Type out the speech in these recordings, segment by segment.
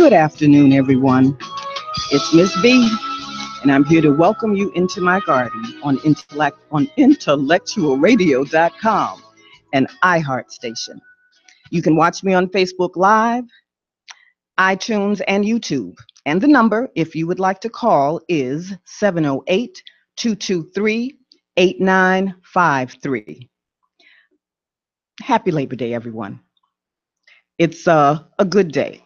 Good afternoon, everyone. It's Miss B, and I'm here to welcome you into my garden on IntellectualRadio.com, an iHeart station. You can watch me on Facebook Live, iTunes, and YouTube. And the number, if you would like to call, is 708-223-8953. Happy Labor Day, everyone. It's a good day.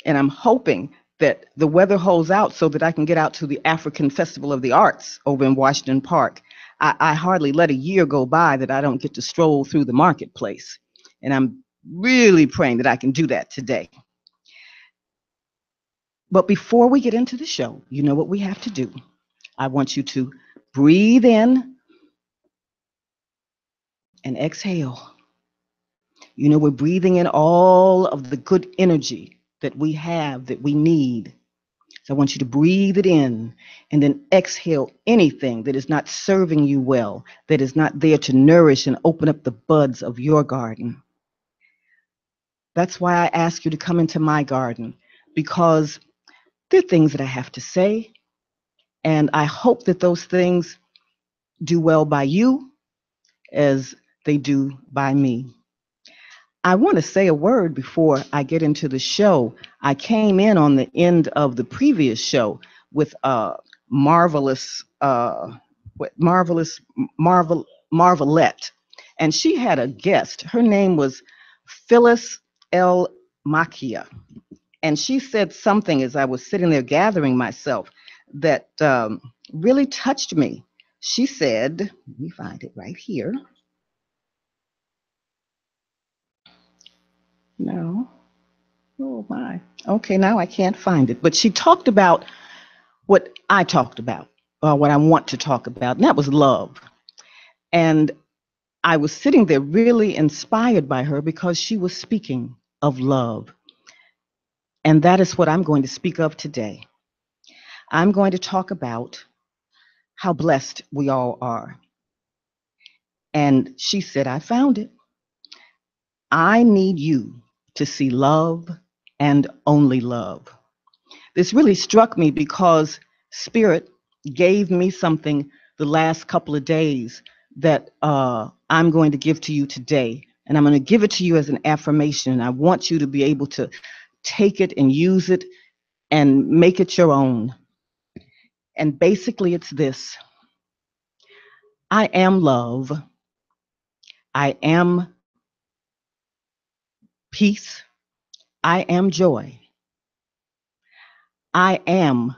And I'm hoping that the weather holds out so that I can get out to the African Festival of the Arts over in Washington Park. I hardly let a year go by that I don't get to stroll through the marketplace. And I'm really praying that I can do that today. But before we get into the show, you know what we have to do. I want you to breathe in and exhale. You know, we're breathing in all of the good energy that we have, that we need. So I want you to breathe it in and then exhale anything that is not serving you well, that is not there to nourish and open up the buds of your garden. That's why I ask you to come into my garden, because there are things that I have to say, and I hope that those things do well by you as they do by me. I want to say a word before I get into the show. I came in on the end of the previous show with marvelous, Marvelette, and she had a guest. Her name was Phyllis L. Makia, and she said something as I was sitting there gathering myself that really touched me. She said, let me find it right here. No. Oh my. Okay, now I can't find it. But she talked about what I talked about, what I want to talk about, and that was love. And I was sitting there really inspired by her because she was speaking of love. And that is what I'm going to speak of today. I'm going to talk about how blessed we all are. And she said, I found it. I need you to see love and only love. This really struck me because Spirit gave me something the last couple of days that I'm going to give to you today. And I'm going to give it to you as an affirmation. I want you to be able to take it and use it and make it your own. And basically, it's this: I am love. I am peace. I am joy. I am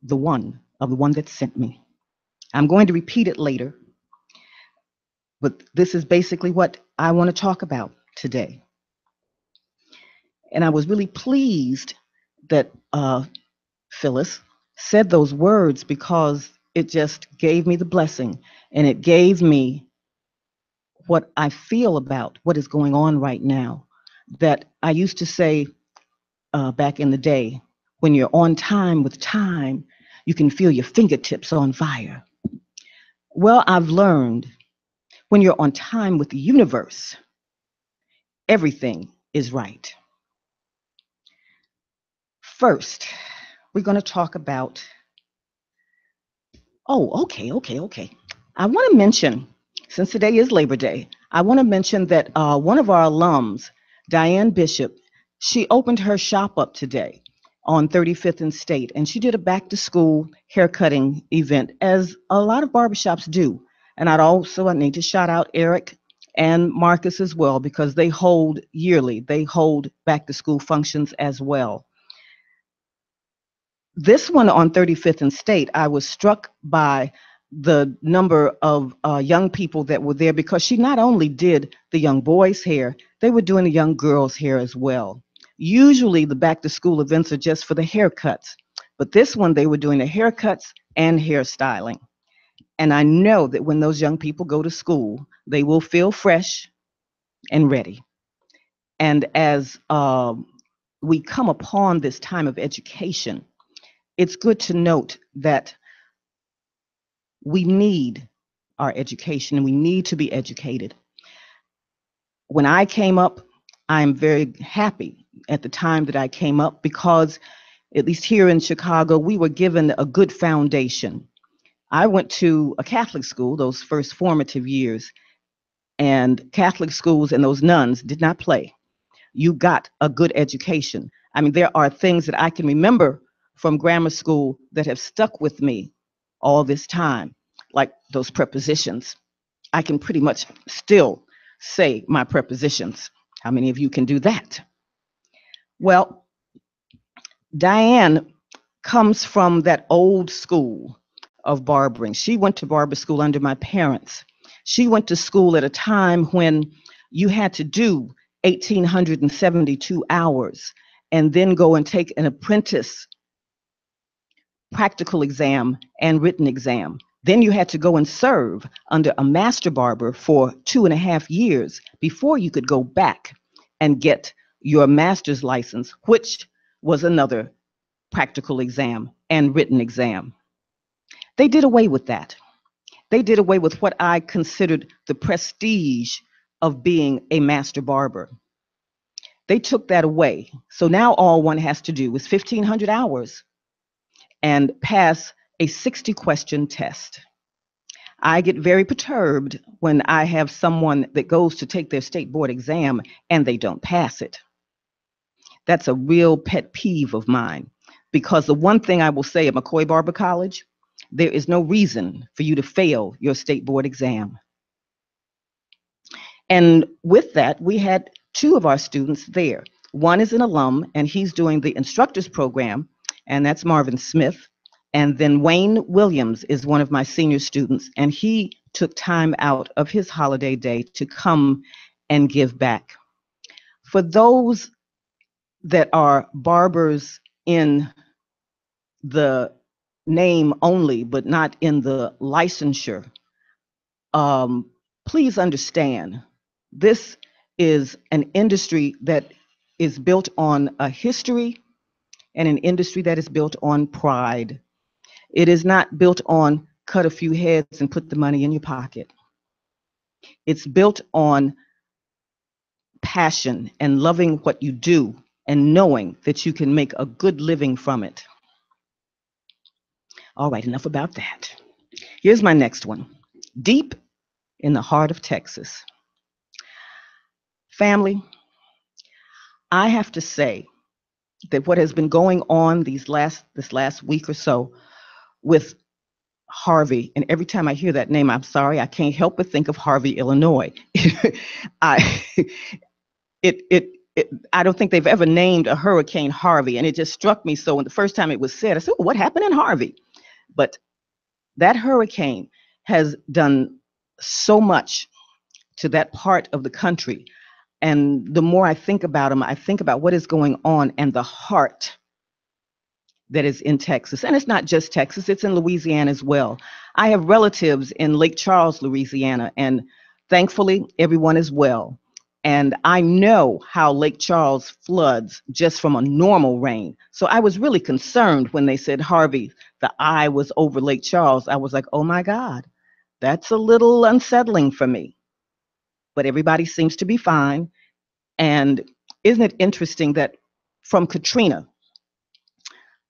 the one that sent me. I'm going to repeat it later, but this is basically what I want to talk about today. And I was really pleased that Phyllis said those words because it just gave me the blessing, and it gave me what I feel about what is going on right now. That I used to say back in the day, when you're on time with time, you can feel your fingertips on fire. Well, I've learned when you're on time with the universe, everything is right. First, we're going to talk about, okay. I want to mention, since today is Labor Day, I want to mention that one of our alums, Diane Bishop, she opened her shop up today on 35th and State, and she did a back to school haircutting event, as a lot of barbershops do. And I need to shout out Eric and Marcus as well, because they hold yearly, they hold back to school functions as well. This one on 35th and State, I was struck by the number of young people that were there, because she not only did the young boys' hair, they were doing the young girls' hair as well. Usually the back to school events are just for the haircuts, but this one they were doing the haircuts and hairstyling. And I know that when those young people go to school, they will feel fresh and ready. And as we come upon this time of education, it's good to note that we need our education and we need to be educated. When I came up, I'm very happy at the time that I came up, because at least here in Chicago, we were given a good foundation. I went to a Catholic school those first formative years, and Catholic schools and those nuns did not play. You got a good education. I mean, there are things that I can remember from grammar school that have stuck with me all this time, like those prepositions. I can pretty much still say my prepositions. How many of you can do that? Well, Diane comes from that old school of barbering. She went to barber school under my parents. She went to school at a time when you had to do 1,872 hours and then go and take an apprentice practical exam and written exam. Then you had to go and serve under a master barber for 2.5 years before you could go back and get your master's license, which was another practical exam and written exam. They did away with that. They did away with what I considered the prestige of being a master barber. They took that away. So now all one has to do is 1,500 hours and pass a 60-question test. I get very perturbed when I have someone that goes to take their state board exam and they don't pass it. That's a real pet peeve of mine, because the one thing I will say at McCoy Barber College, there is no reason for you to fail your state board exam. And with that, we had two of our students there. One is an alum, and he's doing the instructors program, and that's Marvin Smith. And then Wayne Williams is one of my senior students, and he took time out of his holiday day to come and give back. For those that are barbers in the name only, but not in the licensure, please understand, this is an industry that is built on a history and an industry that is built on pride. It is not built on cut a few heads and put the money in your pocket. It's built on passion and loving what you do and knowing that you can make a good living from it. All right, enough about that. Here's my next one. Deep in the heart of Texas. Family, I have to say that what has been going on this last week or so with Harvey, and every time I hear that name, I'm sorry, I can't help but think of Harvey, Illinois. I I don't think they've ever named a hurricane Harvey, and it just struck me so. And the first time it was said, I said, "Oh, what happened in Harvey?" But that hurricane has done so much to that part of the country. And the more I think about them, I think about what is going on and the heart that is in Texas. And it's not just Texas, it's in Louisiana as well. I have relatives in Lake Charles, Louisiana, and thankfully everyone is well. And I know how Lake Charles floods just from a normal rain. So I was really concerned when they said Harvey, the eye was over Lake Charles. I was like, oh my God, that's a little unsettling for me. But everybody seems to be fine. And isn't it interesting that from Katrina,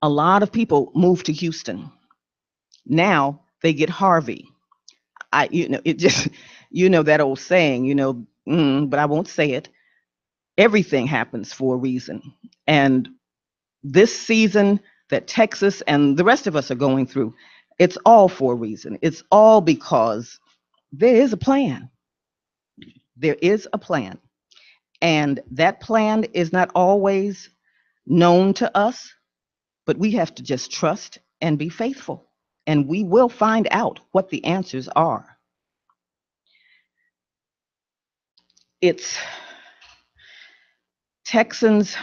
a lot of people moved to Houston. Now they get Harvey. It just, that old saying, but I won't say it. Everything happens for a reason. And this season that Texas and the rest of us are going through, it's all for a reason. It's all because there is a plan. There is a plan. And that plan is not always known to us, but we have to just trust and be faithful. And we will find out what the answers are. It's Texans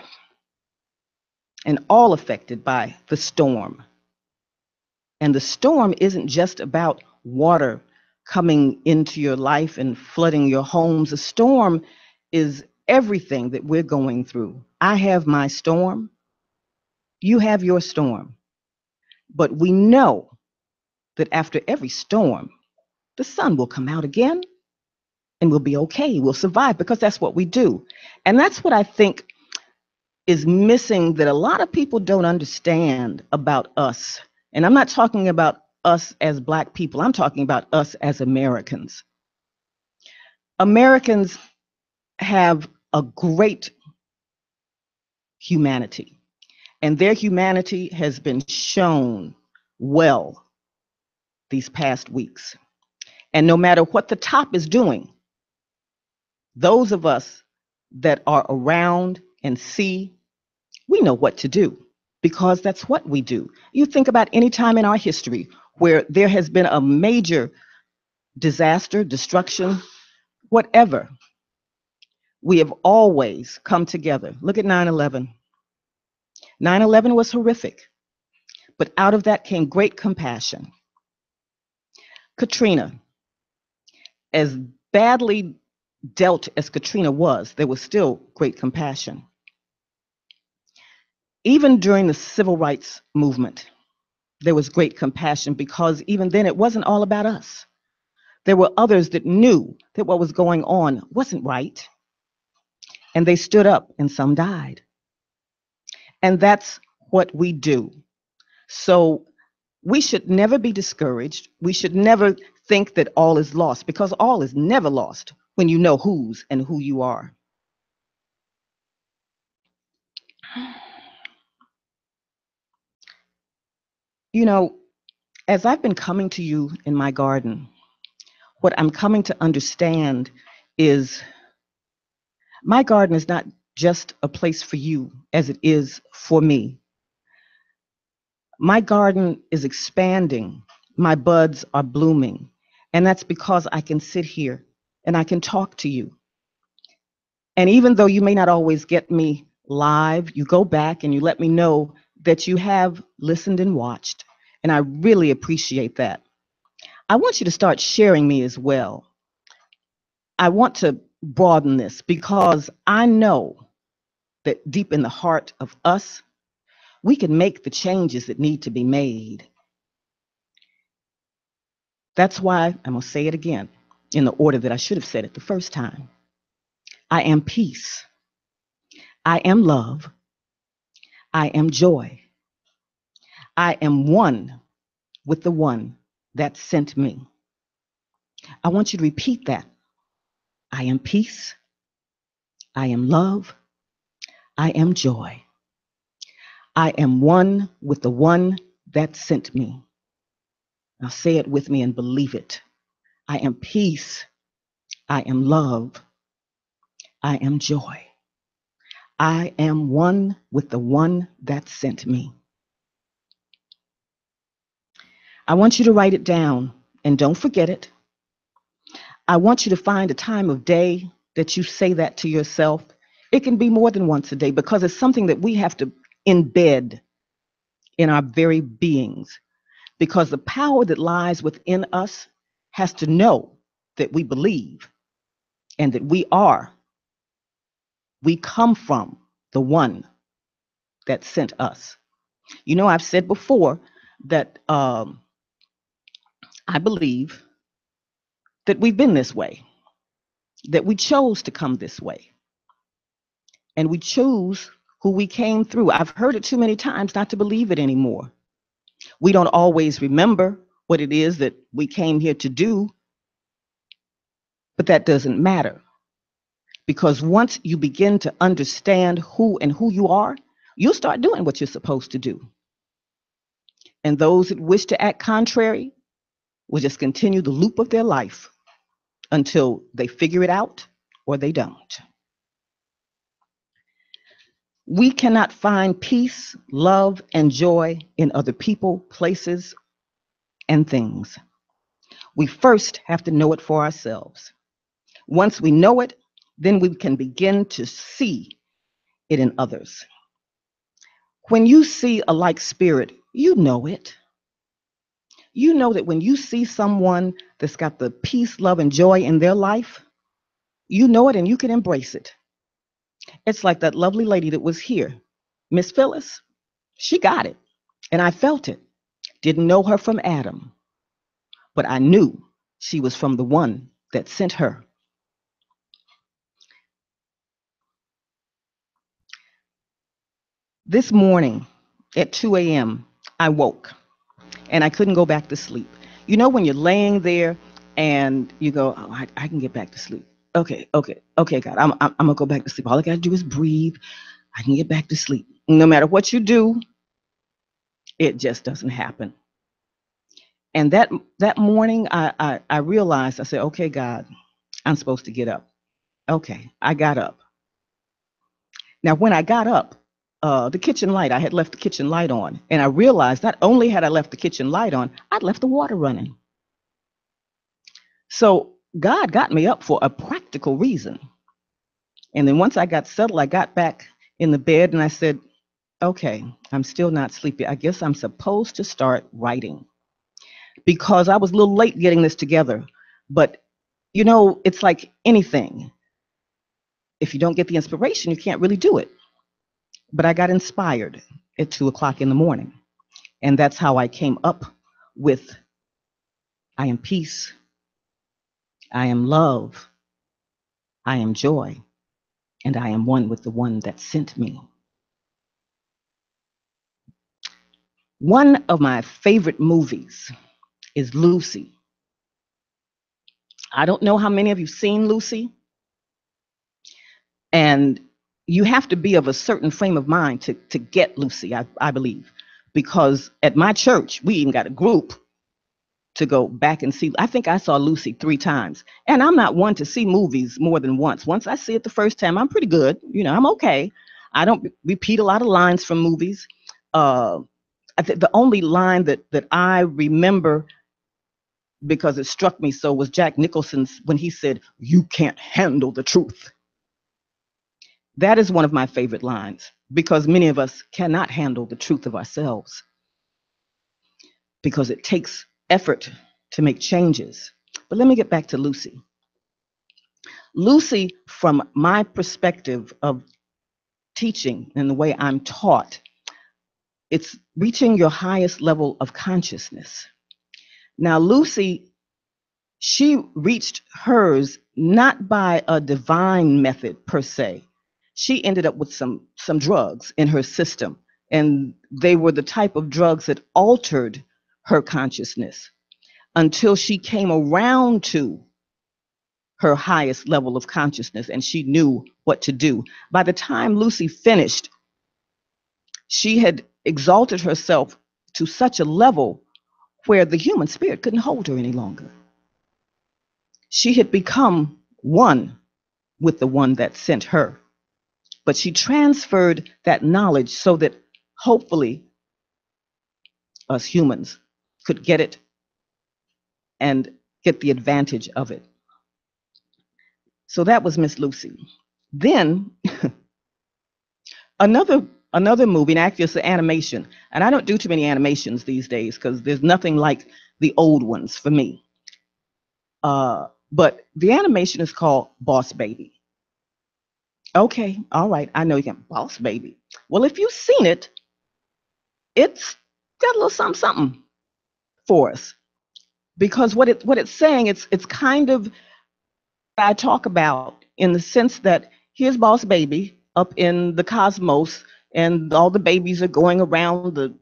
and all affected by the storm. And the storm isn't just about water coming into your life and flooding your homes. The storm is everything that we're going through. I have my storm. You have your storm. But we know that after every storm, the sun will come out again and we'll be okay. We'll survive because that's what we do. And that's what I think is missing that a lot of people don't understand about us. And I'm not talking about us as Black people, I'm talking about us as Americans. Americans have a great humanity, and their humanity has been shown well these past weeks. And no matter what the top is doing, those of us that are around and see, we know what to do because that's what we do. You think about any time in our history where there has been a major disaster, destruction, whatever, we have always come together. Look at 9/11. 9/11 was horrific, but out of that came great compassion. Katrina, as badly dealt as Katrina was, there was still great compassion. Even during the civil rights movement, there was great compassion because even then it wasn't all about us. There were others that knew that what was going on wasn't right, and they stood up and some died. And that's what we do. So we should never be discouraged. We should never think that all is lost because all is never lost when you know whose and who you are. You know, as I've been coming to you in my garden, what I'm coming to understand is my garden is not just a place for you as it is for me. My garden is expanding. My buds are blooming. And that's because I can sit here and I can talk to you. And even though you may not always get me live, you go back and you let me know that you have listened and watched. And I really appreciate that. I want you to start sharing me as well. I want to broaden this because I know that deep in the heart of us, we can make the changes that need to be made. That's why I'm going to say it again in the order that I should have said it the first time. I am peace. I am love. I am joy. I am one with the one that sent me. I want you to repeat that. I am peace. I am love. I am joy. I am one with the one that sent me. Now say it with me and believe it. I am peace. I am love. I am joy. I am one with the one that sent me. I want you to write it down and don't forget it. I want you to find a time of day that you say that to yourself. It can be more than once a day because it's something that we have to embed in our very beings. Because the power that lies within us has to know that we believe and that we come from the one that sent us. You know, I've said before that I believe that we've been this way, that we chose to come this way, and we choose who we came through. I've heard it too many times not to believe it anymore. We don't always remember what it is that we came here to do, but that doesn't matter because once you begin to understand who you are, you'll start doing what you're supposed to do. And those that wish to act contrary will just continue the loop of their life until they figure it out or they don't. We cannot find peace, love, and joy in other people, places, and things. We first have to know it for ourselves. Once we know it, then we can begin to see it in others. When you see a like spirit, you know it. You know that when you see someone that's got the peace, love, and joy in their life, you know it and you can embrace it. It's like that lovely lady that was here, Miss Phyllis. She got it, and I felt it. Didn't know her from Adam, but I knew she was from the one that sent her. This morning at 2 a.m., I woke and I couldn't go back to sleep. You know, when you're laying there and you go, oh, I can get back to sleep. Okay, God, I'm going to go back to sleep. All I got to do is breathe. I can get back to sleep. No matter what you do, it just doesn't happen. And that morning, I realized, I said, okay, God, I'm supposed to get up. Okay, I got up. Now, when I got up, the kitchen light, I had left the kitchen light on. And I realized not only had I left the kitchen light on, I'd left the water running. So God got me up for a practical reason. And then once I got settled, I got back in the bed and I said, okay, I'm still not sleepy. I guess I'm supposed to start writing because I was a little late getting this together. But, you know, it's like anything. If you don't get the inspiration, you can't really do it. But I got inspired at 2 o'clock in the morning. And that's how I came up with I am peace, I am love, I am joy, and I am one with the one that sent me. One of my favorite movies is Lucy. I don't know how many of you have seen Lucy, and you have to be of a certain frame of mind to get Lucy, I believe, because at my church, we even got a group to go back and see. I think I saw Lucy 3 times, and I'm not one to see movies more than once. Once I see it the first time, I'm pretty good. You know, I'm okay. I don't repeat a lot of lines from movies. I think the only line that I remember because it struck me so was Jack Nicholson's when he said, "You can't handle the truth." That is one of my favorite lines because many of us cannot handle the truth of ourselves because it takes effort to make changes. But let me get back to Lucy. Lucy, from my perspective of teaching and the way I'm taught, it's reaching your highest level of consciousness. Now, Lucy, she reached hers not by a divine method per se. She ended up with some drugs in her system, and they were the type of drugs that altered her consciousness until she came around to her highest level of consciousness and she knew what to do. By the time Lucy finished, she had exalted herself to such a level where the human spirit couldn't hold her any longer. She had become one with the one that sent her. But she transferred that knowledge so that hopefully us humans could get it and get the advantage of it. So that was Miss Lucy. Then another movie, and actually it's an animation, and I don't do too many animations these days because there's nothing like the old ones for me. But the animation is called Boss Baby. Okay, all right, I know you can Boss Baby. Well, if you've seen it, it's got a little something something for us because what it's saying, it's kind of I talk about in the sense that here's Boss Baby up in the cosmos, and all the babies are going around the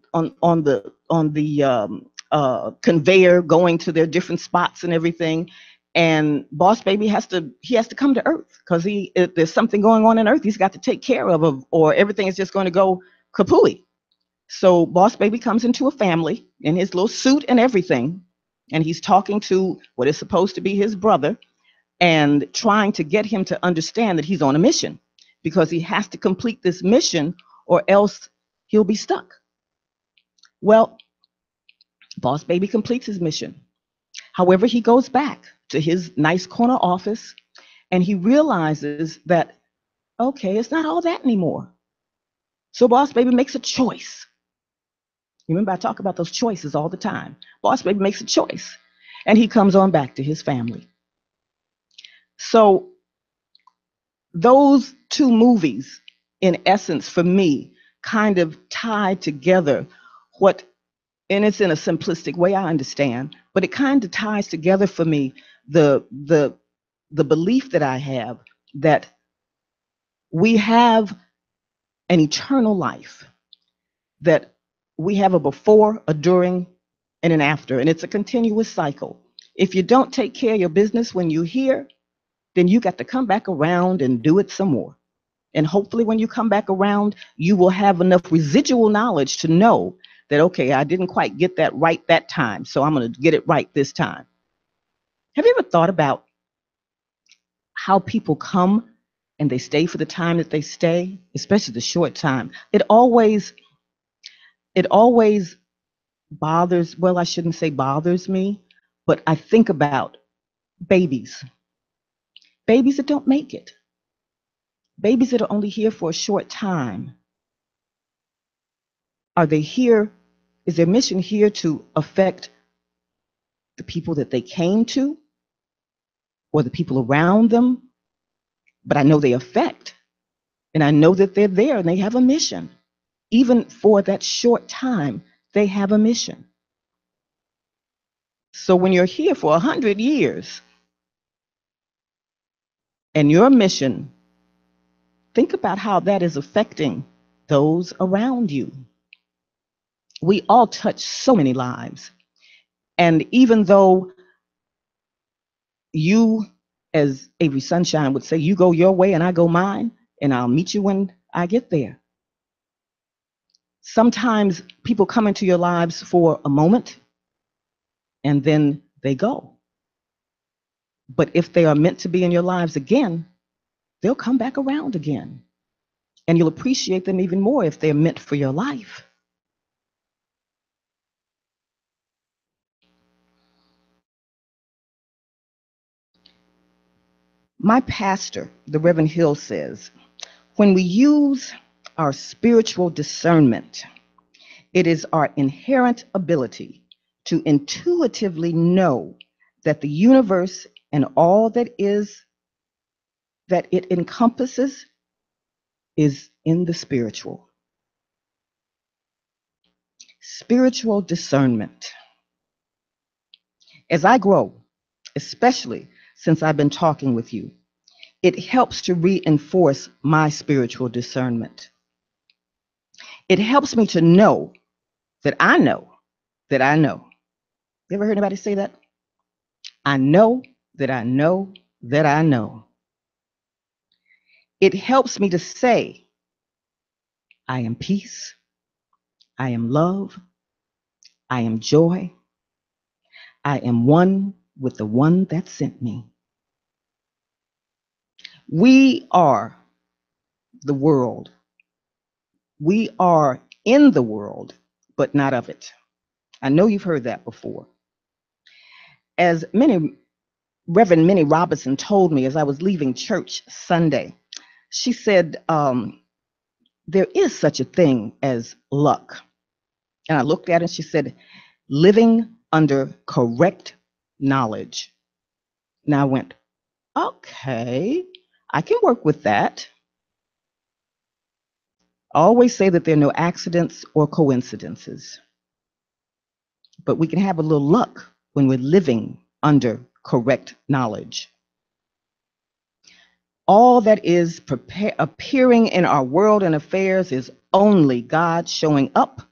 conveyor, going to their different spots and everything. And Boss Baby has to come to Earth because if there's something going on in Earth, he's got to take care of, or everything is just going to go kapooey. So Boss Baby comes into a family in his little suit and everything, and he's talking to what is supposed to be his brother and trying to get him to understand that he's on a mission because he has to complete this mission or else he'll be stuck. Well, Boss Baby completes his mission. However, he goes back to his nice corner office and he realizes that, okay, it's not all that anymore. So Boss Baby makes a choice. Remember, I talk about those choices all the time. Boss Baby makes a choice and he comes on back to his family. So those two movies, in essence, for me, kind of tie together what, and it's in a simplistic way, I understand, but it kind of ties together for me the belief that I have that we have an eternal life that we have a before, a during, and an after, and it's a continuous cycle. If you don't take care of your business when you're here, then you got to come back around and do it some more. And hopefully, when you come back around, you will have enough residual knowledge to know that, okay, I didn't quite get that right that time, so I'm going to get it right this time. Have you ever thought about how people come and they stay for the time that they stay, especially the short time? It always bothers, well, I shouldn't say bothers me, but I think about babies, babies that don't make it, babies that are only here for a short time. Are they here? Is their mission here to affect the people that they came to or the people around them? But I know they affect, and I know that they're there and they have a mission. Even for that short time, they have a mission. So when you're here for 100 years and your mission, think about how that is affecting those around you. We all touch so many lives. And even though you, as Avery Sunshine would say, you go your way and I go mine, and I'll meet you when I get there. Sometimes people come into your lives for a moment and then they go. But if they are meant to be in your lives again, they'll come back around again. And you'll appreciate them even more if they're meant for your life. My pastor, the Reverend Hill, says, when we use our spiritual discernment, it is our inherent ability to intuitively know that the universe and all that it encompasses is in the spiritual. Spiritual discernment. As I grow, especially since I've been talking with you, it helps to reinforce my spiritual discernment. It helps me to know that I know that I know. You ever heard anybody say that? I know that I know that I know. It helps me to say, I am peace, I am love, I am joy, I am one with the one that sent me. We are the world. We are in the world, but not of it. I know you've heard that before. As Reverend Minnie Robinson told me as I was leaving church Sunday, she said, there is such a thing as luck. And I looked at it and she said, living under correct knowledge. Now I went, okay, I can work with that. I always say that there are no accidents or coincidences, but we can have a little luck when we're living under correct knowledge. All that is appearing in our world and affairs is only God showing up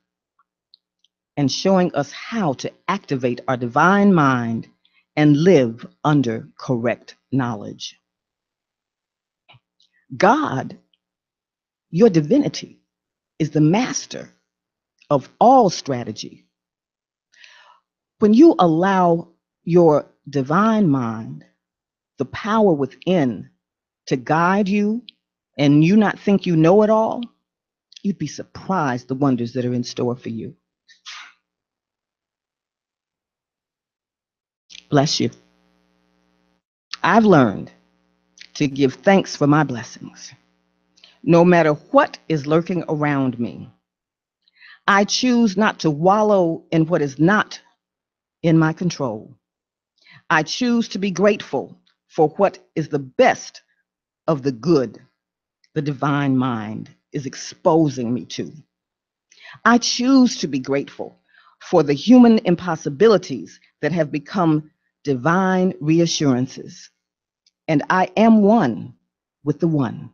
and showing us how to activate our divine mind and live under correct knowledge. God, your divinity, is the master of all strategy. When you allow your divine mind, the power within, to guide you and you not think you know it all, you'd be surprised the wonders that are in store for you. Bless you. I've learned to give thanks for my blessings, no matter what is lurking around me. I choose not to wallow in what is not in my control. I choose to be grateful for what is the best of the good the divine mind is exposing me to. I choose to be grateful for the human impossibilities that have become divine reassurances. And I am one with the one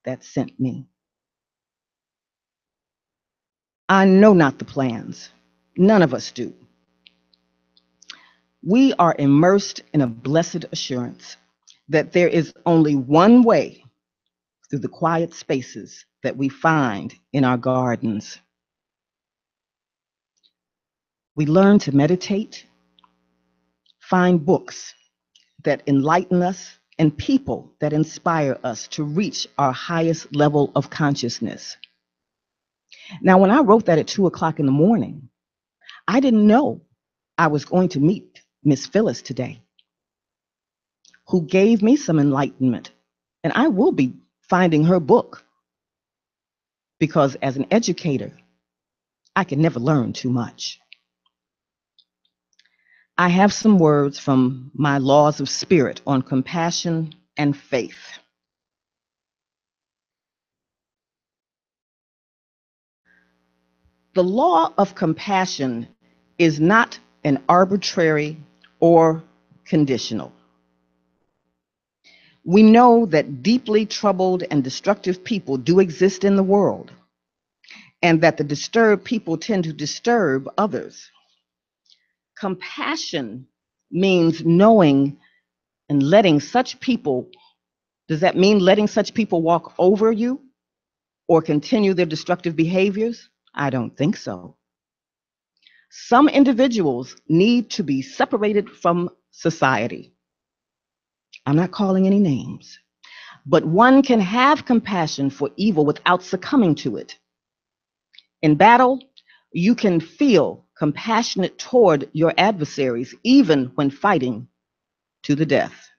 that sent me. I know not the plans. None of us do. We are immersed in a blessed assurance that there is only one way through the quiet spaces that we find in our gardens. We learn to meditate, find books that enlighten us, and people that inspire us to reach our highest level of consciousness. Now, when I wrote that at 2 o'clock in the morning, I didn't know I was going to meet Miss Phyllis today, who gave me some enlightenment. And I will be finding her book because as an educator, I can never learn too much. I have some words from my laws of spirit on compassion and faith. The law of compassion is not an arbitrary or conditional. We know that deeply troubled and destructive people do exist in the world, and that the disturbed people tend to disturb others. Compassion means knowing and letting such people, does that mean letting such people walk over you or continue their destructive behaviors? I don't think so. Some individuals need to be separated from society. I'm not calling any names, but one can have compassion for evil without succumbing to it. In battle, you can feel compassionate toward your adversaries, even when fighting to the death.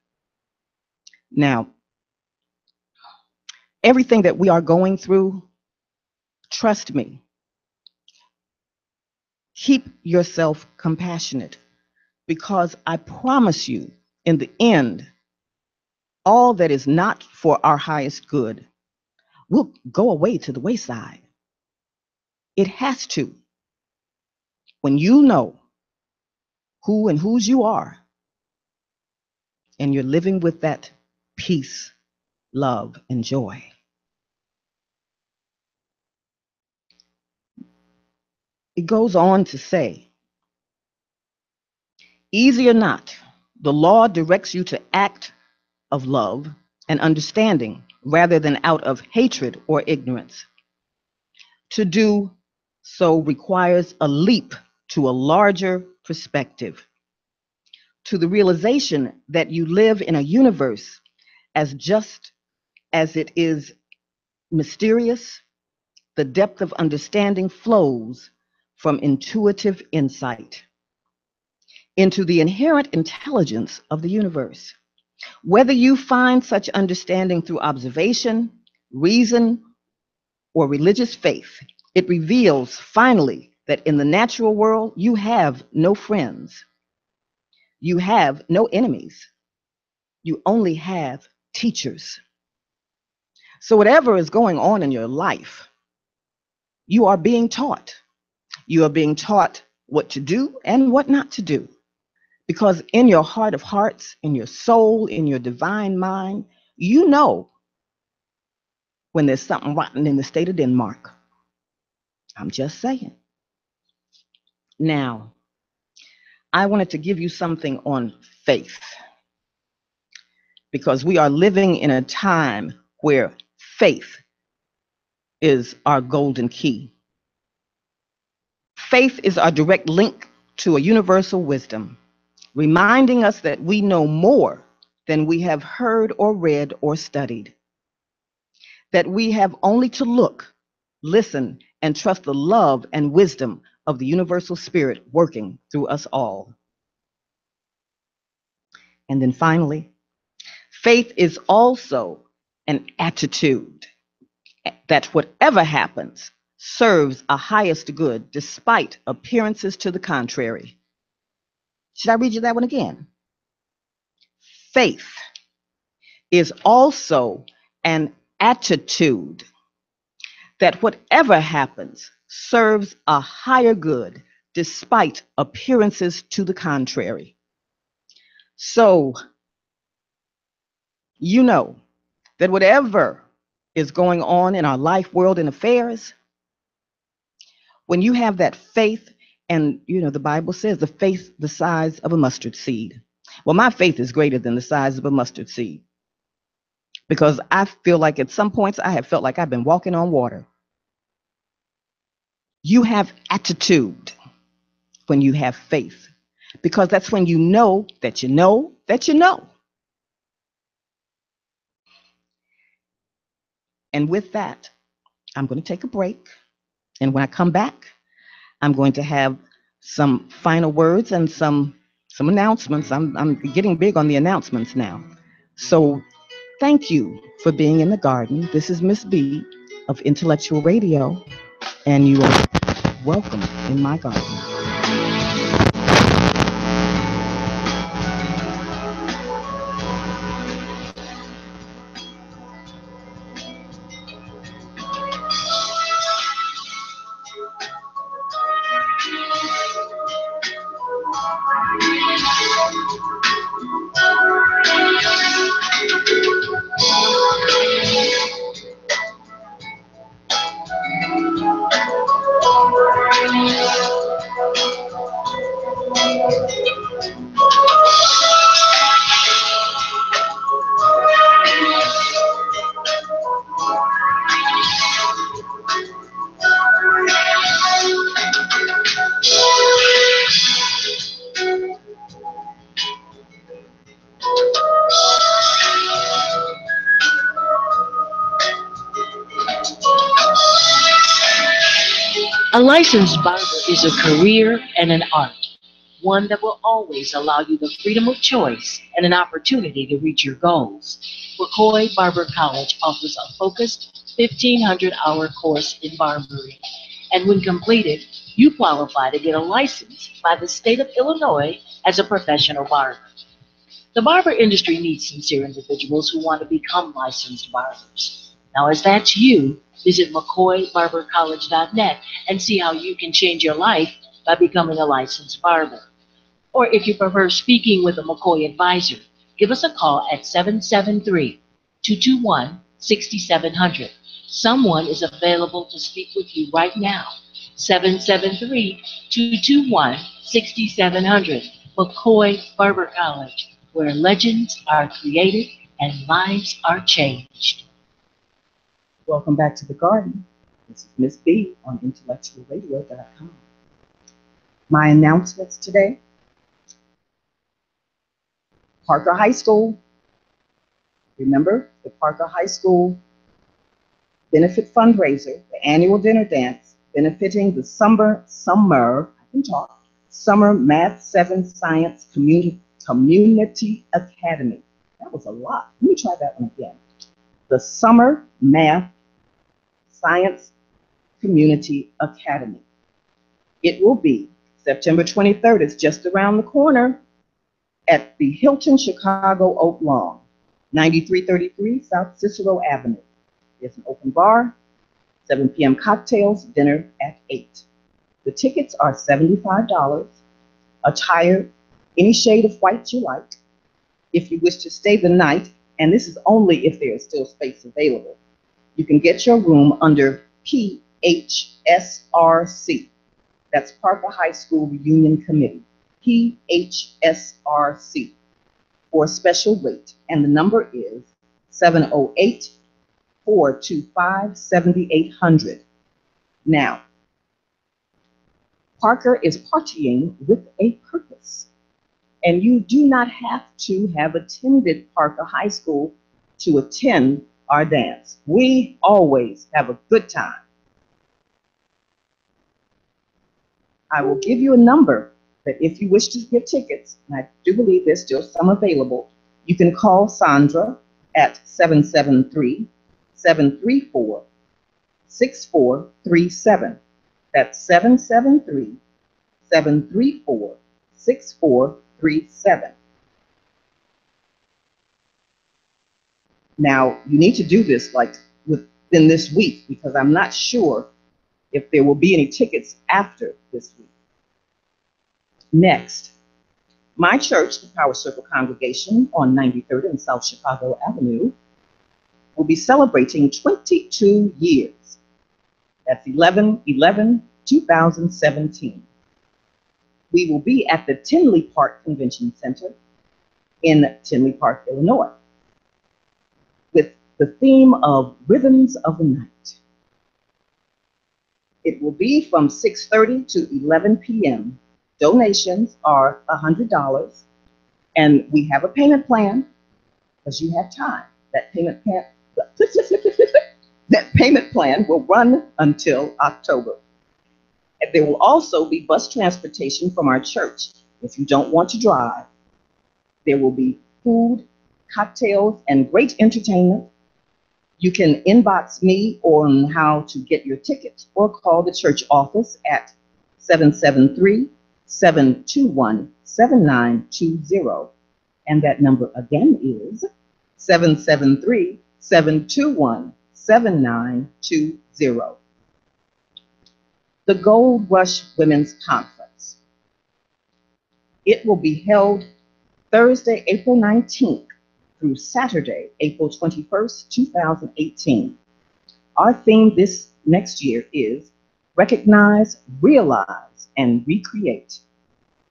Now, everything that we are going through, trust me, keep yourself compassionate because I promise you, in the end, all that is not for our highest good will go away to the wayside. It has to. When you know who and whose you are, and you're living with that peace, love, and joy. It goes on to say, easy or not, the law directs you to act of love and understanding rather than out of hatred or ignorance. To do so requires a leap to a larger perspective, to the realization that you live in a universe as just as it is mysterious. The depth of understanding flows from intuitive insight into the inherent intelligence of the universe. Whether you find such understanding through observation, reason, or religious faith, it reveals finally that in the natural world, you have no friends. You have no enemies. You only have teachers. So whatever is going on in your life, you are being taught. You are being taught what to do and what not to do. Because in your heart of hearts, in your soul, in your divine mind, you know when there's something rotten in the state of Denmark. I'm just saying. Now, I wanted to give you something on faith because we are living in a time where faith is our golden key. Faith is our direct link to a universal wisdom, reminding us that we know more than we have heard or read or studied, that we have only to look, listen, and trust the love and wisdom of the universal spirit working through us all. And then finally, faith is also an attitude that whatever happens serves a highest good despite appearances to the contrary. Should I read you that one again? Faith is also an attitude that whatever happens serves a higher good despite appearances to the contrary. So, you know that whatever is going on in our life, world, and affairs, When you have that faith, and the Bible says the faith the size of a mustard seed. Well, my faith is greater than the size of a mustard seed because I feel like at some points I have felt like I've been walking on water. You have attitude when you have faith, because that's when you know that you know that you know. And with that, I'm going to take a break. And when I come back, I'm going to have some final words and some announcements. I'm getting big on the announcements now. So thank you for being in the garden. This is Miss B of Intellectual Radio, and you are welcome in my garden. A licensed barber is a career and an art, one that will always allow you the freedom of choice and an opportunity to reach your goals. McCoy Barber College offers a focused 1,500-hour course in barbering, and when completed, you qualify to get a license by the state of Illinois as a professional barber. The barber industry needs sincere individuals who want to become licensed barbers. Now, as that's you, visit McCoyBarberCollege.net and see how you can change your life by becoming a licensed barber. Or if you prefer speaking with a McCoy advisor, give us a call at 773-221-6700. Someone is available to speak with you right now. 773-221-6700. McCoy Barber College, where legends are created and lives are changed. Welcome back to the garden. This is Miss B on IntellectualRadio.com. My announcements today: Parker High School. Remember the Parker High School benefit fundraiser, the annual dinner dance, benefiting the Summer Math 7 Science Community Academy. That was a lot. Let me try that one again. The Summer Math Science Community Academy. It will be September 23rd. It's just around the corner at the Hilton Chicago Oak Lawn, 9333 South Cicero Avenue. There's an open bar, 7 p.m. cocktails, dinner at 8. The tickets are $75. Attire any shade of white you like. If you wish to stay the night, and this is only if there is still space available, you can get your room under PHSRC. That's Parker High School Reunion Committee, PHSRC, for a special rate. And the number is 708-425-7800. Now, Parker is partying with a purpose. And you do not have to have attended Parker High School to attend our dance. We always have a good time. I will give you a number that if you wish to get tickets, and I do believe there's still some available, you can call Sandra at 773-734-6437. That's 773-734-6437. Now, you need to do this like within this week, because I'm not sure if there will be any tickets after this week. Next, my church, the Power Circle Congregation on 93rd and South Chicago Avenue, will be celebrating 22 years. That's 11-11-22. 2017. We will be at the Tinley Park Convention Center in Tinley Park, Illinois, with the theme of Rhythms of the Night. It will be from 6:30 to 11 p.m. Donations are $100, and we have a payment plan because you have time. That payment plan, that payment plan will run until October. And there will also be bus transportation from our church if you don't want to drive. There will be food, cocktails, and great entertainment. You can inbox me on how to get your tickets or call the church office at 773-721-7920. And that number again is 773-721-7920. The Gold Rush Women's Conference. It will be held Thursday, April 19th through Saturday, April 21st, 2018. Our theme this next year is Recognize, Realize, and Recreate.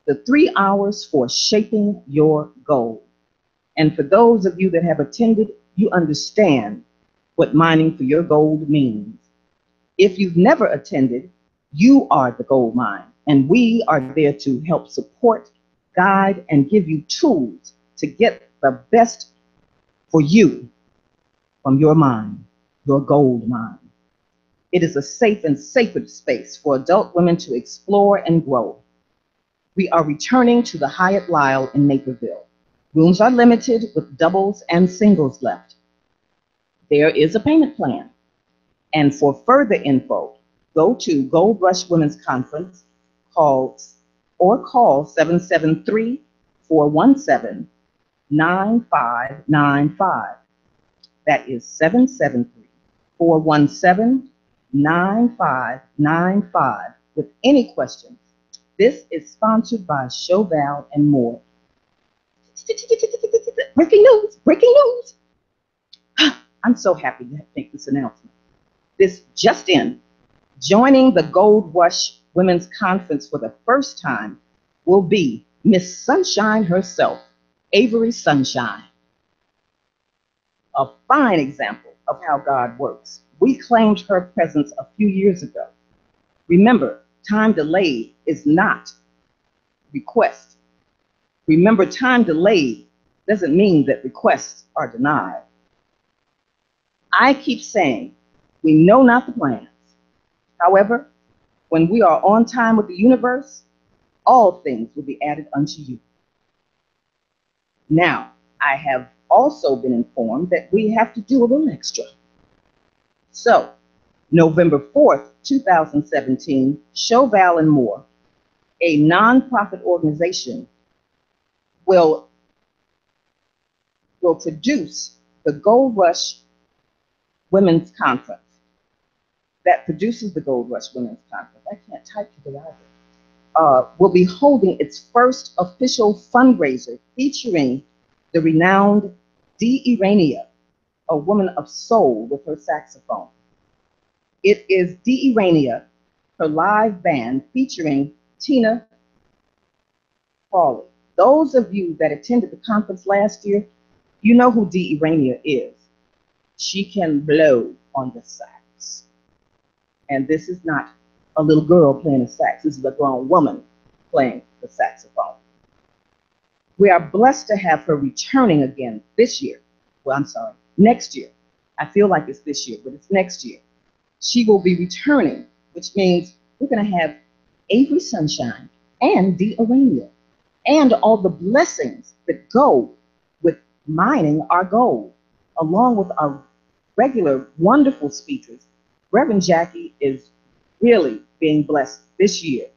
The 3 hours for shaping your goal. And for those of you that have attended, you understand what mining for your gold means. If you've never attended, you are the gold mine, and we are there to help support, guide, and give you tools to get the best for you from your mine, your gold mine. It is a safe and sacred space for adult women to explore and grow. We are returning to the Hyatt Lyle in Naperville. Rooms are limited with doubles and singles left. There is a payment plan. And for further info, go to Gold Rush Women's Conference, call 773-417-9595. That is 773-417-9595 with any questions. This is sponsored by Chauvel and More. Breaking news, breaking news. I'm so happy to make this announcement. This just in. Joining the Gold Rush Women's Conference for the first time will be Miss Sunshine herself, Avery Sunshine. A fine example of how God works. We claimed her presence a few years ago. Remember, time delayed is not request. Remember, time delayed doesn't mean that requests are denied. I keep saying, we know not the plans. However, when we are on time with the universe, all things will be added unto you. Now, I have also been informed that we have to do a little extra. So, November 4th, 2017, Chauvel and More, a nonprofit organization, will produce the Gold Rush Women's Conference. That produces the Gold Rush Women's Conference. I can't type today either. Will be holding its first official fundraiser featuring the renowned Dee Urania, a woman of soul with her saxophone. It is Dee Urania, her live band featuring Tina Crawley. Those of you that attended the conference last year, you know who Dee Urania is. She can blow on the sax. And this is not a little girl playing the sax. This is a grown woman playing the saxophone. We are blessed to have her returning again this year. Well, I'm sorry, next year. I feel like it's this year, but it's next year. She will be returning, which means we're going to have Avery Sunshine and Dee Urania and all the blessings that go with mining our gold, along with our regular wonderful speakers. Reverend Jackie is really being blessed this year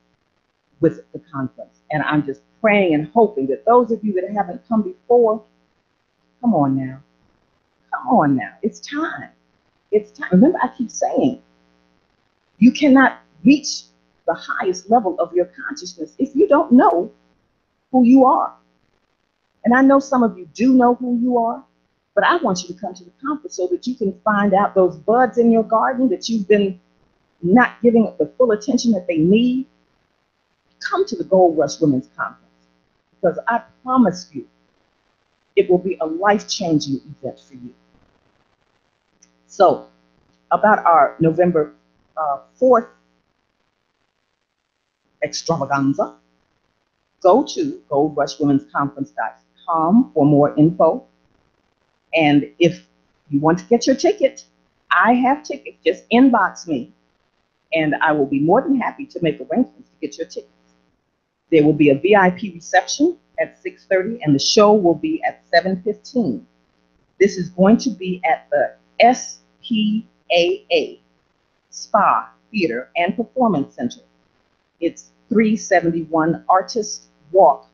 with the conference. And I'm just praying and hoping that those of you that haven't come before, come on now. Come on now. It's time. It's time. Remember, I keep saying, you cannot reach the highest level of your consciousness if you don't know who you are. And I know some of you do know who you are, but I want you to come to the conference so that you can find out those buds in your garden that you've been not giving it the full attention that they need, come to the Gold Rush Women's Conference, because I promise you it will be a life-changing event for you. So, about our November 4th extravaganza, go to goldrushwomensconference.com for more info. And if you want to get your ticket, I have tickets. Just inbox me, and I will be more than happy to make arrangements to get your tickets. There will be a VIP reception at 6:30, and the show will be at 7:15. This is going to be at the SPAA, Spa, Theater, and Performance Center. It's 371 Artist Walk,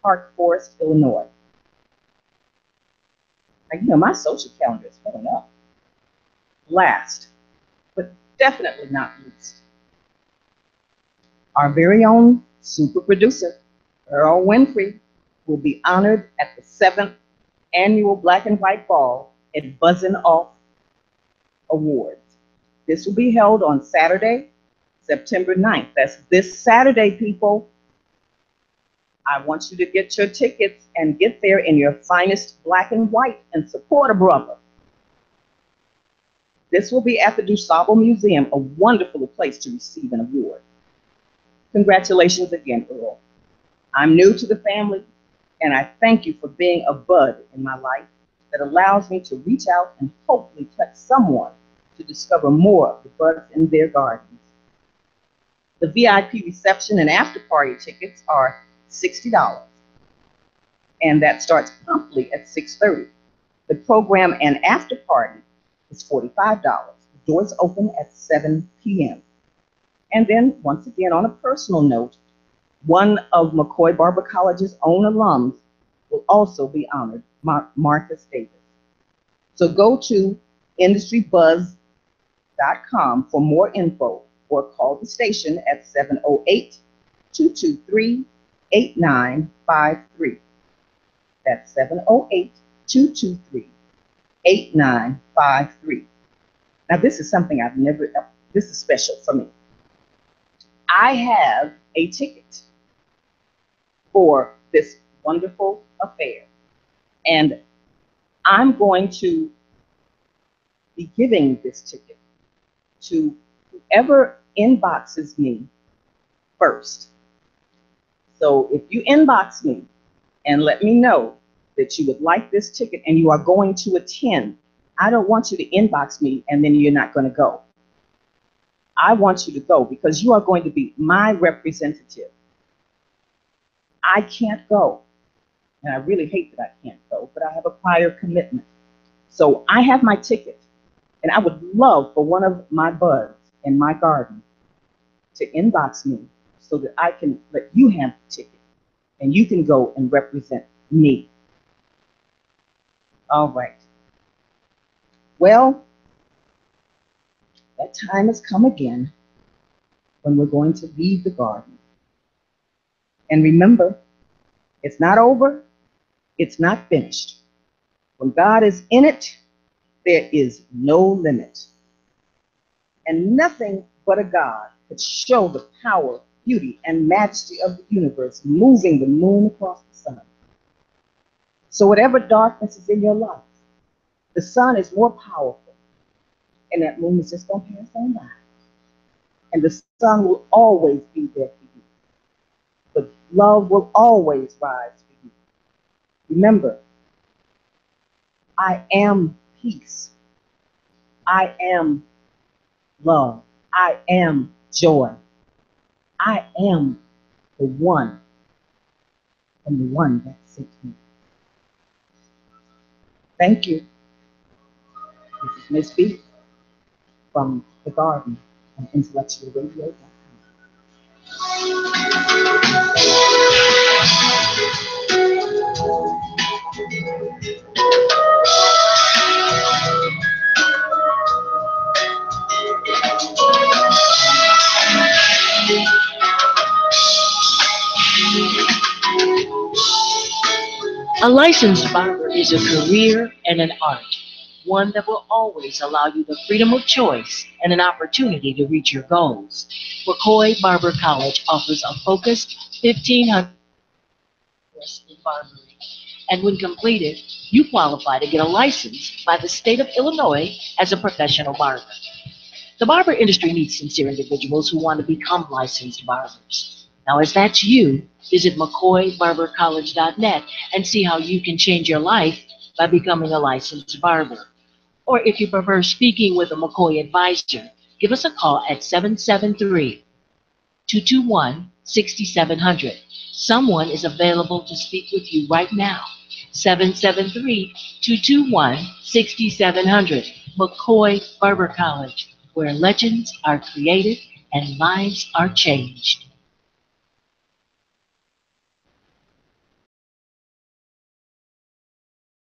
Park Forest, Illinois. Now, my social calendar is filling up. Last, but definitely not least, our very own super producer, Earl Winfrey, will be honored at the 7th Annual Black and White Ball at Buzzin' Off Awards. This will be held on Saturday, September 9th. That's this Saturday, people. I want you to get your tickets and get there in your finest black and white and support a brother. This will be at the DuSable Museum, a wonderful place to receive an award. Congratulations again, Earl. I'm new to the family, and I thank you for being a bud in my life that allows me to reach out and hopefully touch someone to discover more of the buds in their gardens. The VIP reception and after party tickets are $60, and that starts promptly at 6:30. The program and after party is $45. The doors open at 7 p.m. And then, once again, on a personal note, one of McCoy Barber College's own alums will also be honored, Marcus Davis. So go to industrybuzz.com for more info, or call the station at 708-223-8953. That's 708-223-8953. Now, this is something this is special for me. I have a ticket for this wonderful affair, and I'm going to be giving this ticket to whoever inboxes me first. So if you inbox me and let me know that you would like this ticket and you are going to attend, I don't want you to inbox me and then you're not going to go. I want you to go because you are going to be my representative. I can't go, and I really hate that I can't go, but I have a prior commitment. So I have my ticket, and I would love for one of my buds in my garden to inbox me so that I can let you have the ticket, and you can go and represent me. All right. Well, that time has come again when we're going to leave the garden. And remember, it's not over, it's not finished. When God is in it, there is no limit. And nothing but a God could show the power, beauty, and majesty of the universe moving the moon across the sun. So whatever darkness is in your life, the sun is more powerful, and that moon is just going to pass on by. And the sun will always be there for you. The love will always rise for you. Remember, I am peace. I am love. I am joy. I am the one, and the one that sent me. Thank you. This is Miss B from The Garden on IntellectualRadio-Podcast. A licensed barber is a career and an art, one that will always allow you the freedom of choice and an opportunity to reach your goals. McCoy Barber College offers a focused 1,500 course in barbery. And when completed, you qualify to get a license by the state of Illinois as a professional barber. The barber industry needs sincere individuals who want to become licensed barbers. Now, if that's you, visit McCoyBarberCollege.net and see how you can change your life by becoming a licensed barber. Or if you prefer speaking with a McCoy advisor, give us a call at 773-221-6700. Someone is available to speak with you right now. 773-221-6700. McCoy Barber College, where legends are created and lives are changed.